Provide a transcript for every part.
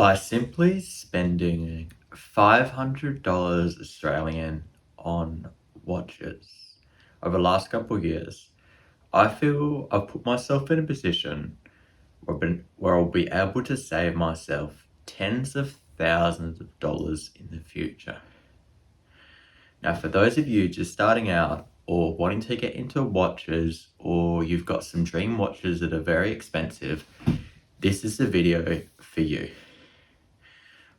By simply spending $500 Australian on watches over the last couple of years, I feel I've put myself in a position where I'll be able to save myself tens of thousands of dollars in the future. Now, for those of you just starting out or wanting to get into watches, or you've got some dream watches that are very expensive, this is the video for you.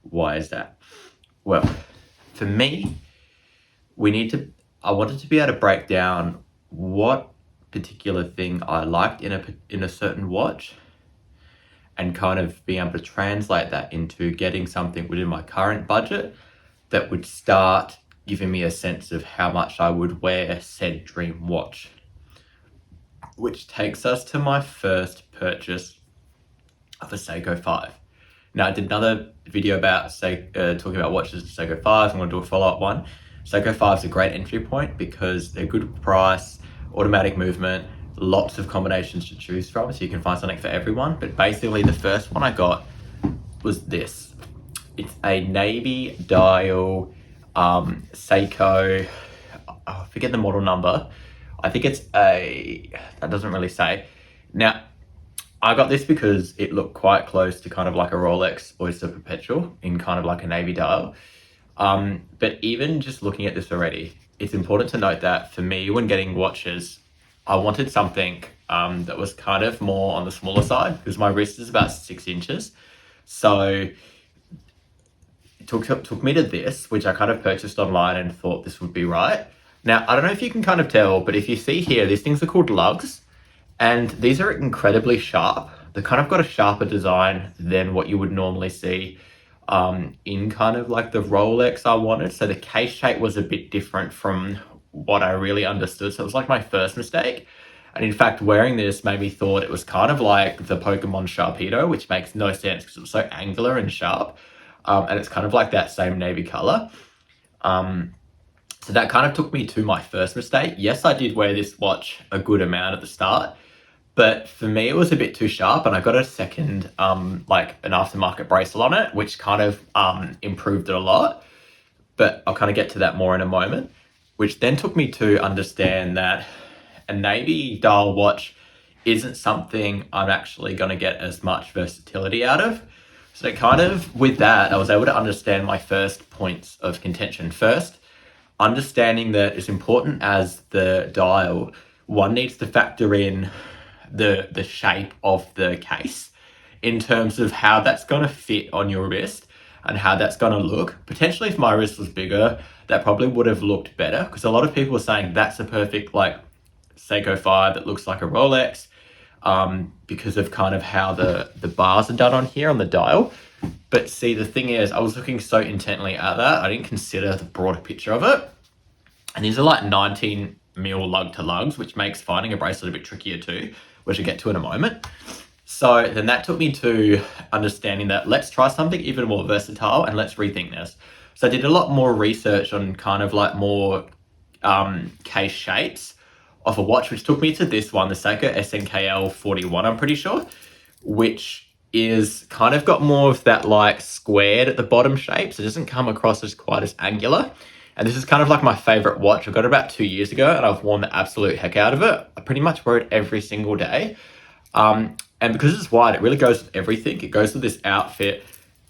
Why is that? Well, for me, I wanted to be able to break down what particular thing I liked in a certain watch, and kind of being able to translate that into getting something within my current budget that would start giving me a sense of how much I would wear said dream watch. Which takes us to my first purchase of a Seiko 5. Now, I did another video about talking about watches and Seiko 5s. I'm going to do a follow-up one. Seiko 5 is a great entry point because they're good price, automatic movement, lots of combinations to choose from, so you can find something for everyone. But basically, the first one I got was this. It's a navy dial Seiko. I forget the model number. I think it's that doesn't really say. Now, I got this because it looked quite close to kind of like a Rolex Oyster Perpetual in kind of like a navy dial. But even just looking at this already, it's important to note that for me, when getting watches, I wanted something that was kind of more on the smaller side because my wrist is about 6 inches. So it took me to this, which I kind of purchased online and thought this would be right. Now, I don't know if you can kind of tell, but if you see here, these things are called lugs. And these are incredibly sharp. They kind of got a sharper design than what you would normally see in kind of like the Rolex I wanted. So the case shape was a bit different from what I really understood. So it was like my first mistake. And in fact, wearing this made me thought it was kind of like the Pokemon Sharpedo, which makes no sense because it was so angular and sharp. And it's kind of like that same navy color. So that kind of took me to my first mistake. Yes, I did wear this watch a good amount at the start, but for me, it was a bit too sharp, and I got a second, like an aftermarket bracelet on it, which kind of improved it a lot. But I'll kind of get to that more in a moment, which then took me to understand that a navy dial watch isn't something I'm actually going to get as much versatility out of. So kind of with that, I was able to understand my first points of contention. First, understanding that as important as the dial, one needs to factor in the shape of the case in terms of how that's going to fit on your wrist and how that's going to look. Potentially, if my wrist was bigger, that probably would have looked better, because a lot of people are saying that's a perfect like Seiko 5 that looks like a Rolex, because of kind of how the bars are done on here on the dial. But see, the thing is, I was looking so intently at that, I didn't consider the broader picture of it. And these are like 19 mil lug to lugs, which makes finding a bracelet a bit trickier too, which I'll get to in a moment. So then that took me to understanding that let's try something even more versatile and let's rethink this. So I did a lot more research on kind of like more case shapes of a watch, which took me to this one, the Seiko SNKL 41, I'm pretty sure, which is kind of got more of that like squared at the bottom shape. So it doesn't come across as quite as angular. And this is kind of like my favorite watch. I got it about 2 years ago and I've worn the absolute heck out of it. I pretty much wear it every single day. And because it's wide, it really goes with everything. It goes with this outfit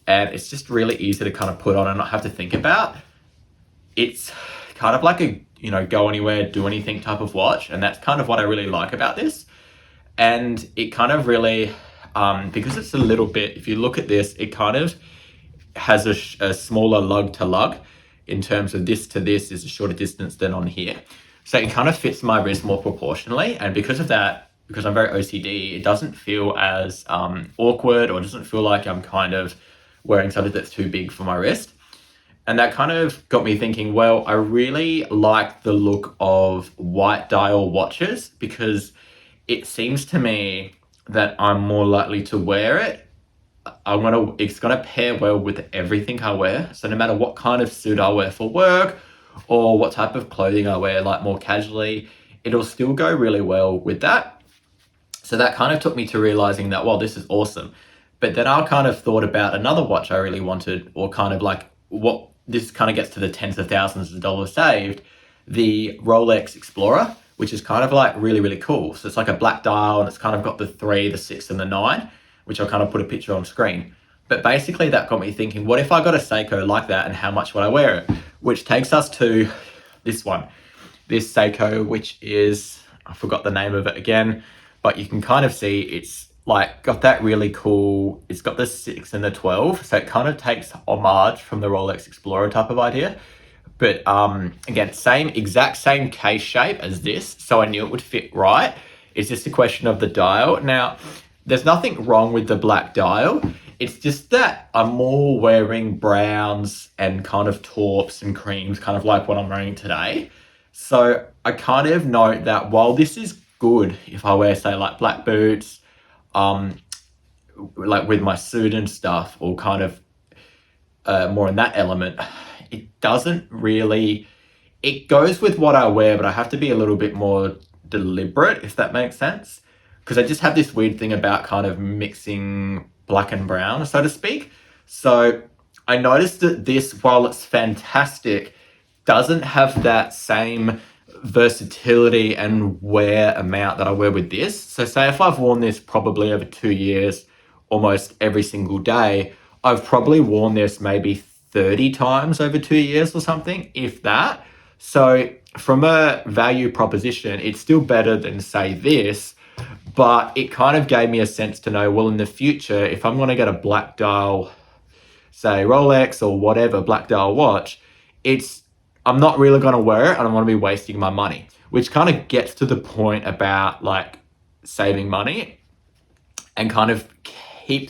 and it's just really easy to kind of put on and not have to think about. It's kind of like a, go anywhere, do anything type of watch. And that's kind of what I really like about this. And it kind of really, because it's a little bit, if you look at this, it kind of has a smaller lug to lug. In terms of this to this is a shorter distance than on here. So it kind of fits my wrist more proportionally. And because of that, because I'm very OCD, it doesn't feel as awkward, or doesn't feel like I'm kind of wearing something that's too big for my wrist. And that kind of got me thinking, well, I really like the look of white dial watches because it seems to me that I'm more likely to wear it. It's gonna pair well with everything I wear. So no matter what kind of suit I wear for work or what type of clothing I wear, like more casually, it'll still go really well with that. So that kind of took me to realizing that, well, this is awesome. But then I kind of thought about another watch I really wanted, or kind of like what this kind of gets to the tens of thousands of dollars saved, the Rolex Explorer, which is kind of like really, really cool. So it's like a black dial and it's kind of got the 3, the 6 and the 9, which I'll kind of put a picture on screen. But basically that got me thinking, what if I got a Seiko like that and how much would I wear it? Which takes us to this one, this Seiko, which is, I forgot the name of it again, but you can kind of see it's like got that really cool, it's got the 6 and the 12. So it kind of takes homage from the Rolex Explorer type of idea. But again, exact same case shape as this. So I knew it would fit right. It's just a question of the dial. Now, there's nothing wrong with the black dial. It's just that I'm more wearing browns and kind of taupes and creams, kind of like what I'm wearing today. So I kind of note that while this is good, if I wear, say, like black boots, like with my suit and stuff, or kind of more in that element, it doesn't really, it goes with what I wear, but I have to be a little bit more deliberate, if that makes sense. Because I just have this weird thing about kind of mixing black and brown, so to speak. So I noticed that this, while it's fantastic, doesn't have that same versatility and wear amount that I wear with this. So say if I've worn this probably over 2 years, almost every single day, I've probably worn this maybe 30 times over 2 years or something, if that. So from a value proposition, it's still better than, say, this, but it kind of gave me a sense to know, well, in the future, if I'm going to get a black dial, say Rolex or whatever black dial watch, I'm not really going to wear it and I'm going to be wasting my money, which kind of gets to the point about like saving money and kind of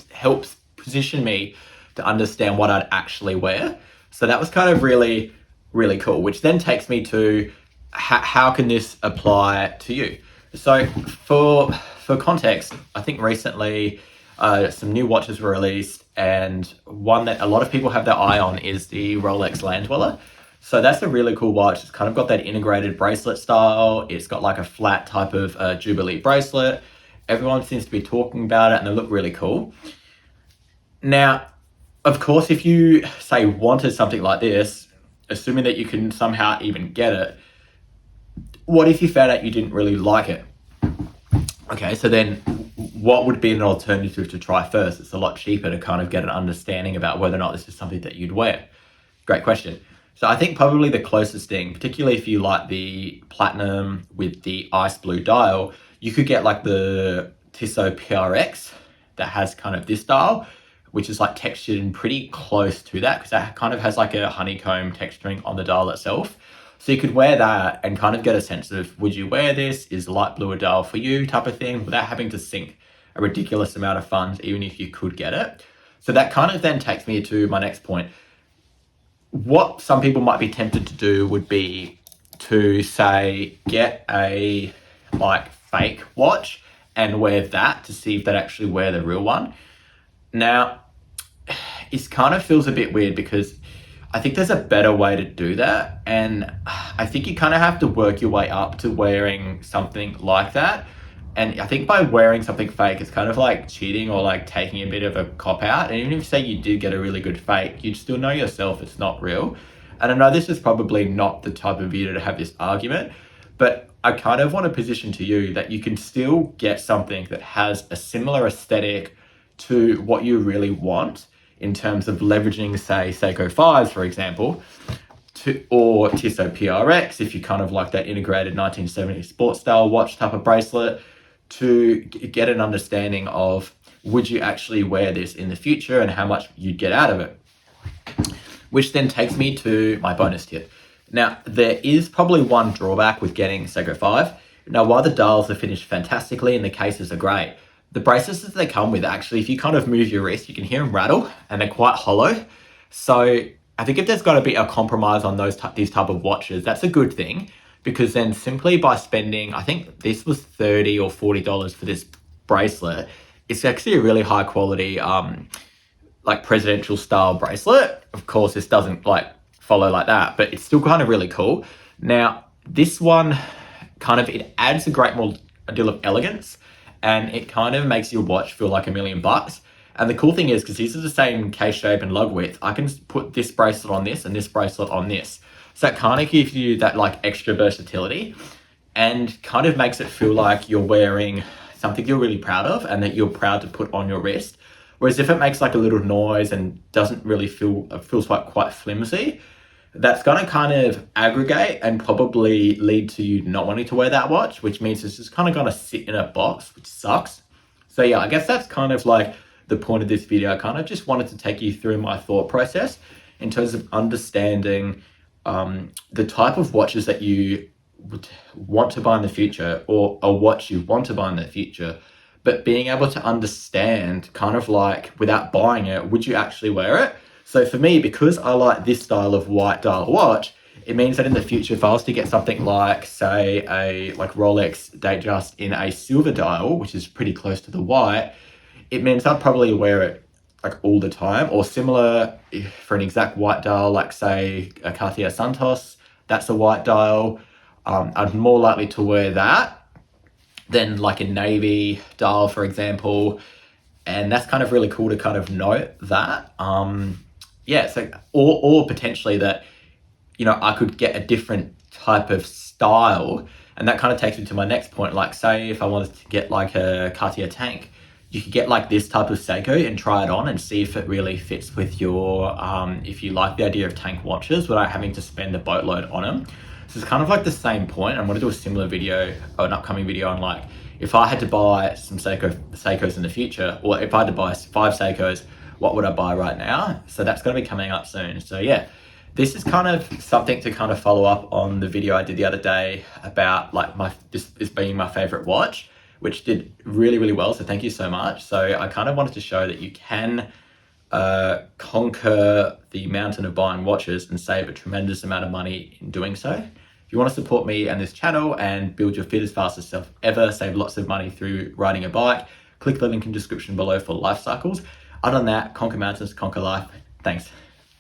helps position me to understand what I'd actually wear. So that was kind of really, really cool, which then takes me to how can this apply to you? So for context, I think recently some new watches were released, and one that a lot of people have their eye on is the Rolex Land Dweller. So that's a really cool watch. It's kind of got that integrated bracelet style. It's got like a flat type of Jubilee bracelet. Everyone seems to be talking about it and they look really cool. Now, of course, if you, say, wanted something like this, assuming that you can somehow even get it, what if you found out you didn't really like it? Okay, so then what would be an alternative to try first? It's a lot cheaper to kind of get an understanding about whether or not this is something that you'd wear. Great question. So I think probably the closest thing, particularly if you like the platinum with the ice blue dial, you could get like the Tissot PRX that has kind of this dial, which is like textured and pretty close to that, because that kind of has like a honeycomb texturing on the dial itself. So you could wear that and kind of get a sense of, would you wear this? Is light blue a dial for you, type of thing, without having to sink a ridiculous amount of funds, even if you could get it. So that kind of then takes me to my next point. What some people might be tempted to do would be to, say, get a like fake watch and wear that to see if they'd actually wear the real one. Now, it kind of feels a bit weird because I think there's a better way to do that. And I think you kind of have to work your way up to wearing something like that. And I think by wearing something fake, it's kind of like cheating or like taking a bit of a cop out. And even if, say, you did get a really good fake, you'd still know yourself it's not real. And I know this is probably not the type of video to have this argument, but I kind of want to position to you that you can still get something that has a similar aesthetic to what you really want in terms of leveraging, say, Seiko 5s, for example, or Tissot PRX, if you kind of like that integrated 1970s sports style watch type of bracelet, to get an understanding of, would you actually wear this in the future and how much you'd get out of it? Which then takes me to my bonus tip. Now, there is probably one drawback with getting Seiko 5. Now, while the dials are finished fantastically and the cases are great, the bracelets that they come with, actually, if you kind of move your wrist, you can hear them rattle and they're quite hollow. So I think if there's got to be a compromise on these type of watches, that's a good thing, because then simply by spending, I think this was $30 or $40 for this bracelet, it's actually a really high quality, like presidential style bracelet. Of course, this doesn't like follow like that, but it's still kind of really cool. Now, this one it adds a deal of elegance, and it kind of makes your watch feel like $1 million. And And the cool thing is, because these are the same case shape and lug width, I can put this bracelet on this and this bracelet on this. So that kind of gives you that like extra versatility and kind of makes it feel like you're wearing something you're really proud of and that you're proud to put on your wrist. Whereas if it makes like a little noise and doesn't really feels like quite flimsy, that's going to kind of aggregate and probably lead to you not wanting to wear that watch, which means it's just kind of going to sit in a box, which sucks. So yeah, I guess that's kind of like the point of this video. I kind of just wanted to take you through my thought process in terms of understanding the type of watches that you would want to buy in the future, or a watch you want to buy in the future, but being able to understand kind of like, without buying it, would you actually wear it? So for me, because I like this style of white dial watch, it means that in the future, if I was to get something like, say, a like Rolex Datejust in a silver dial, which is pretty close to the white, it means I'd probably wear it like all the time. Or similar for an exact white dial, like say a Cartier Santos, that's a white dial. I'm more likely to wear that than like a navy dial, for example. And that's kind of really cool to kind of note that. Yeah, so or potentially that, you know, I could get a different type of style. And that kind of takes me to my next point. Like say if I wanted to get like a Cartier tank, you could get like this type of Seiko and try it on and see if it really fits with your, if you like the idea of tank watches without having to spend a boatload on them. So it's kind of like the same point. I'm going to do a similar video, or an upcoming video on like, if I had to buy some Seikos in the future, or if I had to buy 5 Seikos, what would I buy right now? So that's going to be coming up soon. So yeah, this is kind of something to kind of follow up on the video I did the other day about like this being my favorite watch, which did really, really well. So thank you so much. So I kind of wanted to show that you can conquer the mountain of buying watches and save a tremendous amount of money in doing so. If you want to support me and this channel and build your fittest, fastest self ever, save lots of money through riding a bike, click the link in the description below for life cycles. Other than that, conquer mountains, conquer life. Thanks.